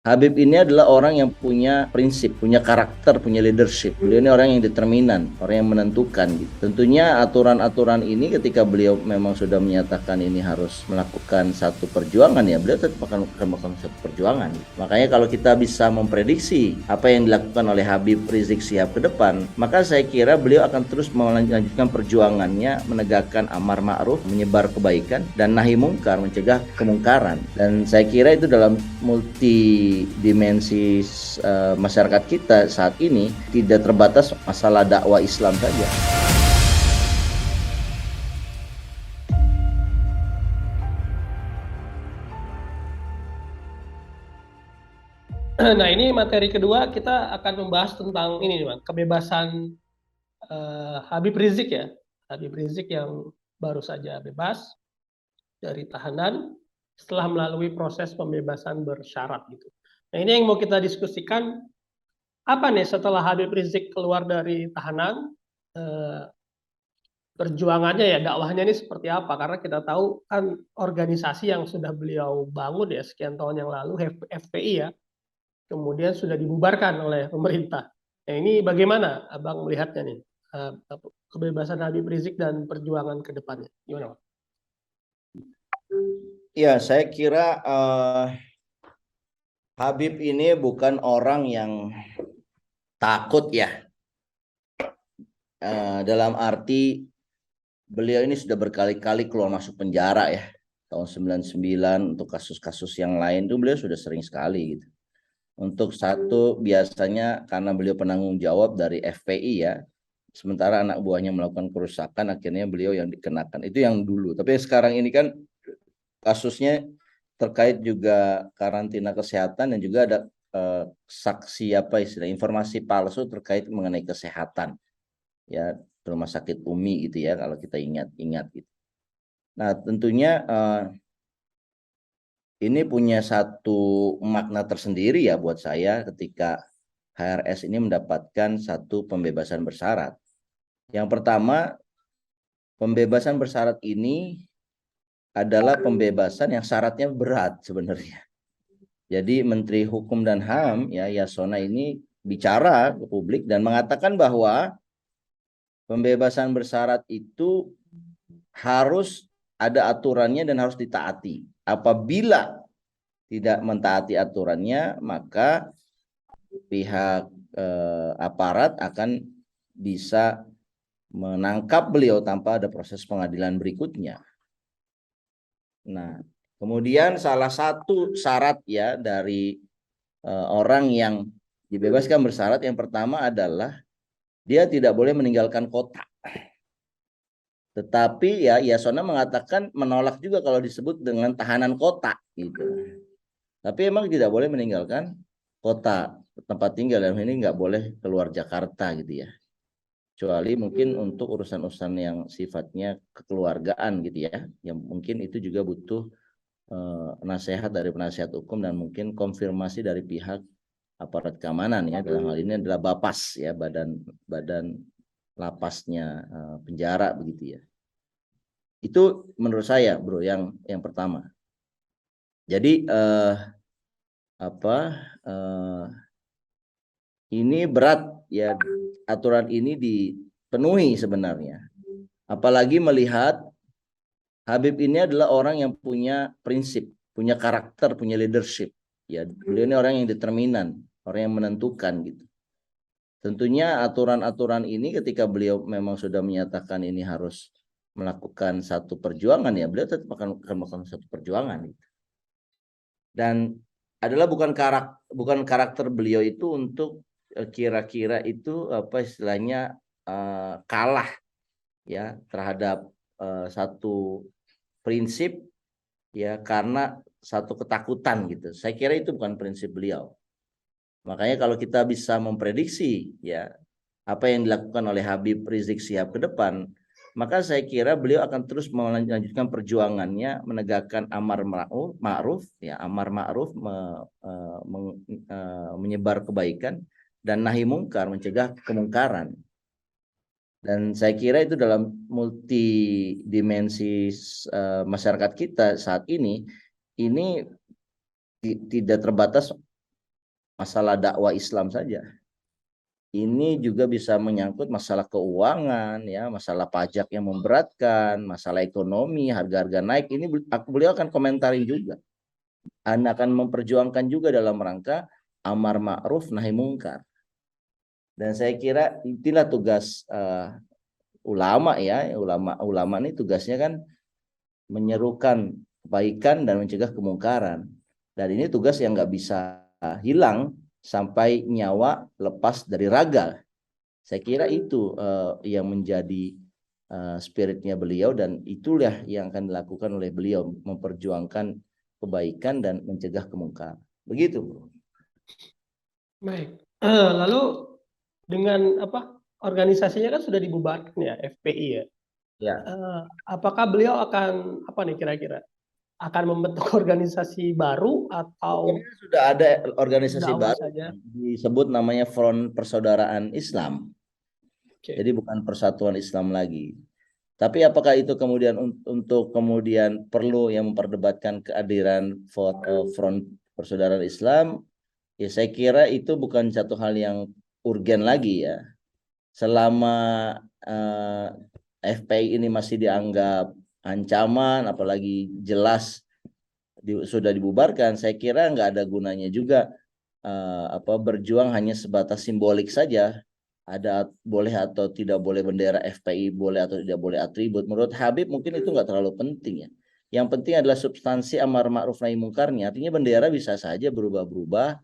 Habib ini adalah orang yang punya prinsip, punya karakter, punya leadership. Beliau ini orang yang determinan, orang yang menentukan gitu. Tentunya aturan-aturan ini ketika beliau memang sudah menyatakan ini harus melakukan satu perjuangan, ya beliau tetap akan melakukan satu perjuangan. Makanya kalau kita bisa memprediksi apa yang dilakukan oleh Habib Rizik Syihab ke depan, maka saya kira beliau akan terus melanjutkan perjuangannya menegakkan amar ma'ruf, menyebar kebaikan, dan nahi mungkar, mencegah kemungkaran. Dan saya kira itu dalam multidimensi masyarakat kita saat ini tidak terbatas masalah dakwah Islam saja. Nah, ini materi kedua kita akan membahas tentang ini, Bang, kebebasan Habib Rizik ya. Habib Rizik yang baru saja bebas dari tahanan setelah melalui proses pembebasan bersyarat gitu. Nah, ini yang mau kita diskusikan, apa nih setelah Habib Rizik keluar dari tahanan, eh, perjuangannya ya, dakwahnya ini seperti apa? Karena kita tahu kan organisasi yang sudah beliau bangun ya sekian tahun yang lalu, FPI ya, kemudian sudah dibubarkan oleh pemerintah. Nah, ini bagaimana Abang melihatnya nih, eh, kebebasan Habib Rizik dan perjuangan ke depannya? Gimana, Bang? Ya, saya kira Habib ini bukan orang yang takut ya, dalam arti beliau ini sudah berkali-kali keluar masuk penjara ya. Tahun 99 untuk kasus-kasus yang lain tuh beliau sudah sering sekali gitu. Untuk satu biasanya karena beliau penanggung jawab dari FPI ya, sementara anak buahnya melakukan kerusakan, akhirnya beliau yang dikenakan. Itu yang dulu. Tapi sekarang ini kan kasusnya terkait juga karantina kesehatan dan juga ada saksi apa istilah informasi palsu terkait mengenai kesehatan ya, rumah sakit Umi gitu ya, kalau kita ingat-ingat gitu. Nah, tentunya ini punya satu makna tersendiri ya buat saya ketika HRS ini mendapatkan satu pembebasan bersyarat. Yang pertama, pembebasan bersyarat ini adalah pembebasan yang syaratnya berat sebenarnya. Jadi Menteri Hukum dan HAM ya, Yasona ini bicara ke publik dan mengatakan bahwa pembebasan bersyarat itu harus ada aturannya dan harus ditaati. Apabila tidak mentaati aturannya, maka pihak aparat akan bisa menangkap beliau tanpa ada proses pengadilan berikutnya. Nah, kemudian salah satu syarat ya dari orang yang dibebaskan bersyarat yang pertama adalah dia tidak boleh meninggalkan kota. Tetapi ya Yasona mengatakan menolak juga kalau disebut dengan tahanan kota gitu. Tapi emang tidak boleh meninggalkan kota tempat tinggal, dan ini nggak boleh keluar Jakarta gitu ya. Kecuali mungkin untuk urusan-urusan yang sifatnya kekeluargaan gitu ya, yang mungkin itu juga butuh nasihat dari penasihat hukum dan mungkin konfirmasi dari pihak aparat keamanan ya, dalam hal ini adalah Bapas ya, badan badan lapasnya penjara begitu ya. Itu menurut saya bro yang pertama. Jadi apa ini berat ya, aturan ini dipenuhi sebenarnya. Apalagi melihat Habib ini adalah orang yang punya prinsip, punya karakter, punya leadership. Ya, beliau ini orang yang determinan, orang yang menentukan gitu. Tentunya aturan-aturan ini ketika beliau memang sudah menyatakan ini harus melakukan satu perjuangan, ya beliau tetap akan melakukan satu perjuangan gitu. Dan adalah bukan karakter beliau itu untuk kira-kira itu apa istilahnya kalah ya terhadap satu prinsip ya karena satu ketakutan gitu. Saya kira itu bukan prinsip beliau. Makanya kalau kita bisa memprediksi ya apa yang dilakukan oleh Habib Rizik Syihab ke depan, maka saya kira beliau akan terus melanjutkan perjuangannya menegakkan amar ma'ruf ya, amar ma'ruf menyebar kebaikan dan nahi mungkar, mencegah kemungkaran. Dan saya kira itu dalam multidimensi masyarakat kita saat ini tidak terbatas masalah dakwah Islam saja. Ini juga bisa menyangkut masalah keuangan, ya, masalah pajak yang memberatkan, masalah ekonomi, harga-harga naik. Ini beliau akan komentarin juga. Anda akan memperjuangkan juga dalam rangka amar ma'ruf nahi mungkar. Dan saya kira itulah tugas ulama, ya. Ulama ini tugasnya kan menyerukan kebaikan dan mencegah kemungkaran. Dan ini tugas yang nggak bisa hilang sampai nyawa lepas dari raga. Saya kira itu yang menjadi spiritnya beliau, dan itulah yang akan dilakukan oleh beliau, memperjuangkan kebaikan dan mencegah kemungkaran. Begitu, Bro. Baik. Lalu dengan organisasinya kan sudah dibubarkan ya, FPI ya. Ya. Apakah beliau akan apa nih kira-kira? Akan membentuk organisasi baru atau sudah ada organisasi dakwah baru saja? disebut namanya Front Persaudaraan Islam. Oke. Jadi bukan Persatuan Islam lagi. Tapi apakah itu kemudian untuk kemudian perlu yang memperdebatkan kehadiran Front Persaudaraan Islam? Ya saya kira itu bukan satu hal yang urgen lagi, ya. Selama FPI ini masih dianggap ancaman, apalagi jelas sudah dibubarkan, saya kira nggak ada gunanya juga berjuang hanya sebatas simbolik saja. Ada boleh atau tidak boleh bendera FPI, boleh atau tidak boleh atribut. Menurut Habib mungkin itu nggak terlalu penting, ya. Yang penting adalah substansi amar ma'ruf nahi mungkarnya. Artinya bendera bisa saja berubah-berubah,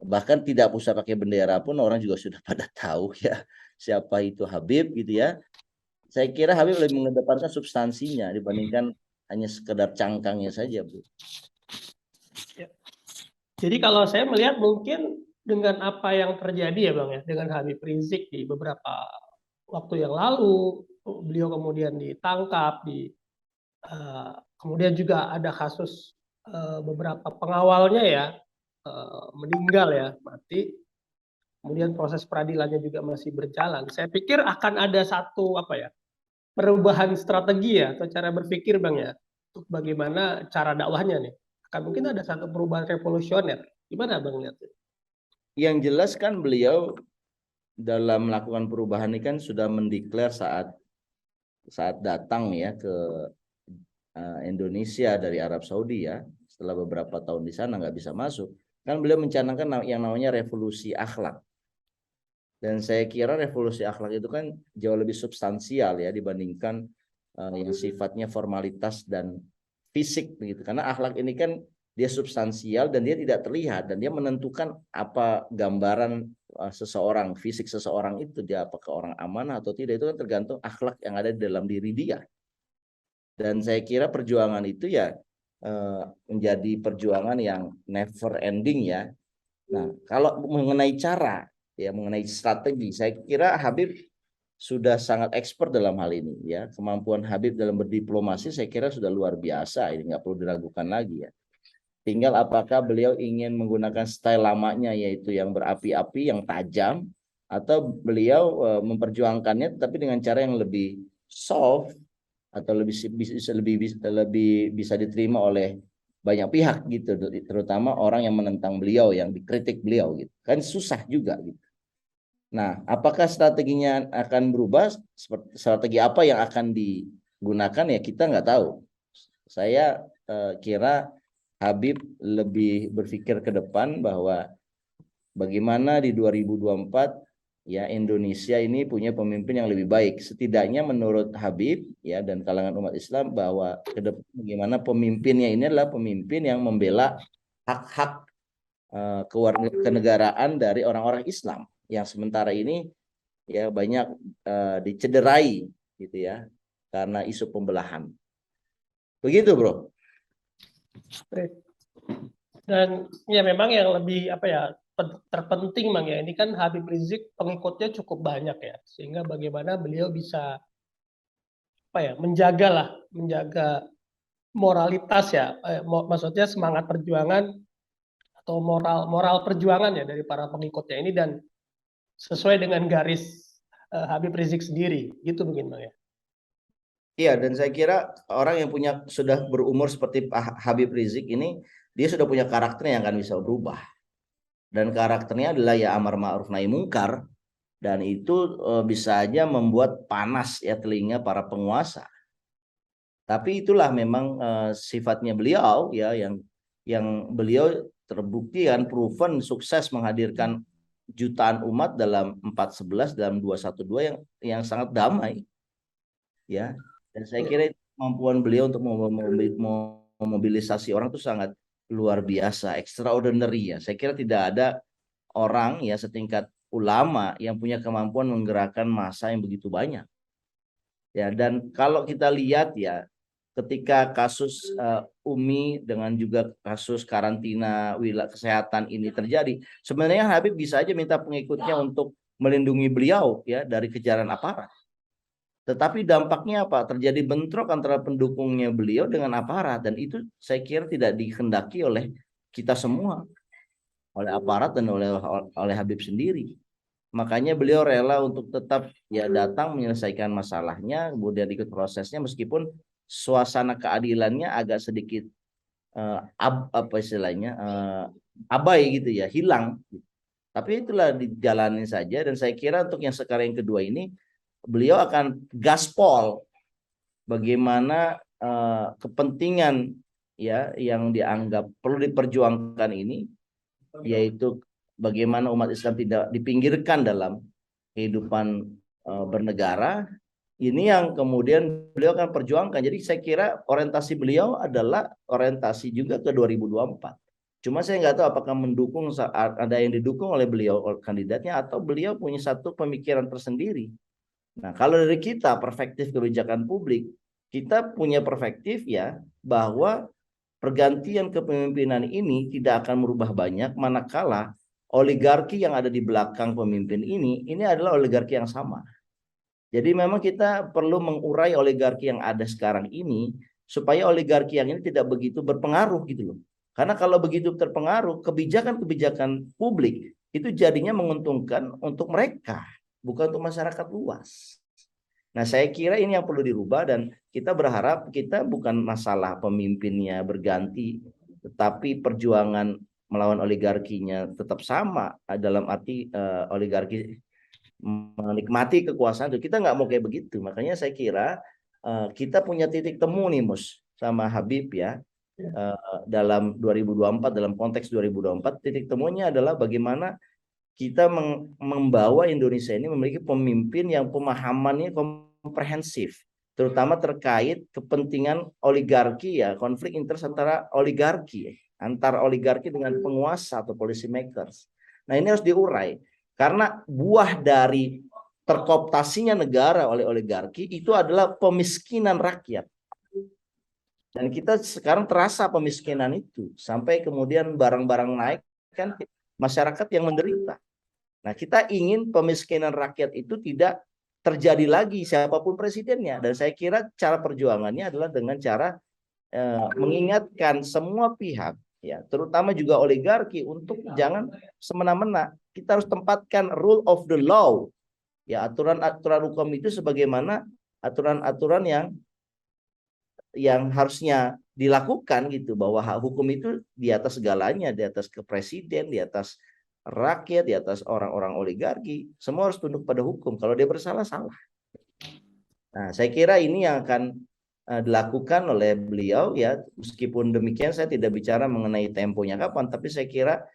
bahkan tidak usah pakai bendera pun orang juga sudah pada tahu, ya, siapa itu Habib, gitu ya. Saya kira Habib lebih mengedepankan substansinya dibandingkan hanya sekedar cangkangnya saja, Bu. Jadi kalau saya melihat mungkin dengan apa yang terjadi ya Bang ya, dengan Habib Rizik di beberapa waktu yang lalu, beliau kemudian ditangkap, kemudian juga ada kasus beberapa pengawalnya ya meninggal ya, mati. Kemudian proses peradilannya juga masih berjalan. Saya pikir akan ada satu perubahan strategi ya atau cara berpikir Bang ya, untuk bagaimana cara dakwahnya nih. Akan mungkin ada satu perubahan revolusioner. Gimana Bang lihat? Yang jelas kan beliau dalam melakukan perubahan ini kan sudah mendeklar saat datang, ya, ke Indonesia dari Arab Saudi, ya, setelah beberapa tahun di sana nggak bisa masuk, kan beliau mencanangkan yang namanya revolusi akhlak. Dan saya kira revolusi akhlak itu kan jauh lebih substansial, ya, dibandingkan yang sifatnya formalitas dan fisik, begitu. Karena akhlak ini kan dia substansial dan dia tidak terlihat, dan dia menentukan apa gambaran seseorang, fisik seseorang itu, dia apakah orang amanah atau tidak, itu kan tergantung akhlak yang ada di dalam diri dia. Dan saya kira perjuangan itu ya menjadi perjuangan yang never ending, ya. Nah, kalau mengenai cara, ya, mengenai strategi, saya kira Habib sudah sangat expert dalam hal ini, ya. Kemampuan Habib dalam berdiplomasi saya kira sudah luar biasa, ini nggak perlu diragukan lagi, ya. Tinggal apakah beliau ingin menggunakan style lamanya, yaitu yang berapi-api, yang tajam, atau beliau memperjuangkannya tapi dengan cara yang lebih soft, atau lebih bisa diterima oleh banyak pihak, gitu, terutama orang yang menentang beliau, yang dikritik beliau, gitu. Kan susah juga, gitu. Nah, apakah strateginya akan berubah? Strategi apa yang akan digunakan, ya, kita nggak tahu. Saya kira Habib lebih berpikir ke depan bahwa bagaimana di 2024, ya, Indonesia ini punya pemimpin yang lebih baik. Setidaknya menurut Habib, ya, dan kalangan umat Islam, bahwa ke depan bagaimana pemimpinnya ini adalah pemimpin yang membela hak-hak kenegaraan dari orang-orang Islam yang sementara ini, ya, banyak dicederai, gitu, ya, karena isu pembelahan. Begitu, Bro. Dan ya memang yang lebih terpenting Bang ya, ini kan Habib Rizik pengikutnya cukup banyak ya, sehingga bagaimana beliau bisa menjaga moralitas ya, maksudnya semangat perjuangan atau moral perjuangan ya dari para pengikutnya ini, dan sesuai dengan garis Habib Rizik sendiri, gitu mungkin Bang ya. Iya, dan saya kira orang yang sudah berumur seperti Habib Rizik ini, dia sudah punya karakter yang akan bisa berubah. dan karakternya adalah ya amar ma'ruf nahi mungkar, dan itu bisa aja membuat panas ya telinga para penguasa. Tapi itulah memang sifatnya beliau ya, yang beliau terbukti kan proven sukses menghadirkan jutaan umat dalam 411, dalam 212 yang sangat damai ya. Dan saya kira kemampuan beliau untuk memobilisasi orang itu sangat luar biasa, extraordinary ya. Saya kira tidak ada orang ya setingkat ulama yang punya kemampuan menggerakkan massa yang begitu banyak. Ya, dan kalau kita lihat ya, ketika kasus Umi dengan juga kasus karantina wilayah kesehatan ini terjadi, sebenarnya Habib bisa aja minta pengikutnya untuk melindungi beliau ya dari kejaran aparat. Tetapi dampaknya apa? Terjadi bentrok antara pendukungnya beliau dengan aparat, dan itu saya kira tidak dikehendaki oleh kita semua, oleh aparat dan oleh Habib sendiri. Makanya beliau rela untuk tetap ya datang menyelesaikan masalahnya, kemudian ikut prosesnya meskipun suasana keadilannya agak sedikit apa istilahnya abai gitu ya, hilang. Tapi itulah dijalani saja, dan saya kira untuk yang sekarang yang kedua ini beliau akan gaspol bagaimana kepentingan ya yang dianggap perlu diperjuangkan ini, yaitu bagaimana umat Islam tidak dipinggirkan dalam kehidupan bernegara. Ini yang kemudian beliau akan perjuangkan. Jadi saya kira orientasi beliau adalah orientasi juga ke 2024. Cuma saya nggak tahu apakah mendukung, ada yang didukung oleh beliau kandidatnya, atau beliau punya satu pemikiran tersendiri. Nah, kalau dari kita perspektif kebijakan publik, kita punya perspektif ya bahwa pergantian kepemimpinan ini tidak akan merubah banyak, manakala oligarki yang ada di belakang pemimpin ini adalah oligarki yang sama. Jadi memang kita perlu mengurai oligarki yang ada sekarang ini supaya oligarki yang ini tidak begitu berpengaruh gitu loh. Karena kalau begitu terpengaruh, kebijakan-kebijakan publik itu jadinya menguntungkan untuk mereka, bukan untuk masyarakat luas. Nah, saya kira ini yang perlu dirubah, dan kita berharap kita bukan masalah pemimpinnya berganti, tetapi perjuangan melawan oligarkinya tetap sama, dalam arti oligarki menikmati kekuasaan itu. Kita nggak mau kayak begitu. Makanya saya kira kita punya titik temu nih Mus sama Habib ya, dalam 2024, dalam konteks 2024 titik temunya adalah bagaimana kita membawa Indonesia ini memiliki pemimpin yang pemahamannya komprehensif, terutama terkait kepentingan oligarki ya, konflik interest antara oligarki dengan penguasa atau policy makers. Nah, ini harus diurai, karena buah dari terkooptasinya negara oleh oligarki itu adalah pemiskinan rakyat. Dan kita sekarang terasa pemiskinan itu, sampai kemudian barang-barang naik, kan masyarakat yang menderita. Nah, kita ingin pemiskinan rakyat itu tidak terjadi lagi siapapun presidennya. Dan saya kira cara perjuangannya adalah dengan cara mengingatkan semua pihak, ya, terutama juga oligarki, untuk jangan semena-mena. Kita harus tempatkan rule of the law, ya, aturan-aturan hukum itu sebagaimana aturan-aturan yang harusnya dilakukan gitu, bahwa hak hukum itu di atas segalanya, di atas ke presiden, di atas rakyat, di atas orang-orang oligarki, semua harus tunduk pada hukum. Kalau dia bersalah, salah. Nah, saya kira ini yang akan dilakukan oleh beliau ya. Meskipun demikian saya tidak bicara mengenai temponya kapan, tapi saya kira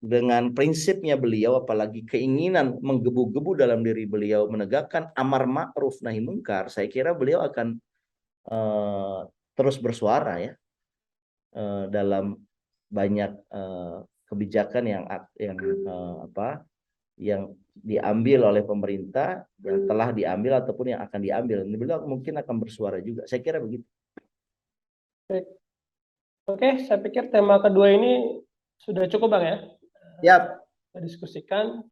dengan prinsipnya beliau, apalagi keinginan menggebu-gebu dalam diri beliau menegakkan amar ma'ruf nahi mungkar, saya kira beliau akan terus bersuara ya dalam banyak kebijakan yang diambil oleh pemerintah, yang telah diambil ataupun yang akan diambil. Ini beliau mungkin akan bersuara juga. Saya kira begitu. Baik. Oke, saya pikir tema kedua ini sudah cukup Bang ya. Siap. Kita diskusikan.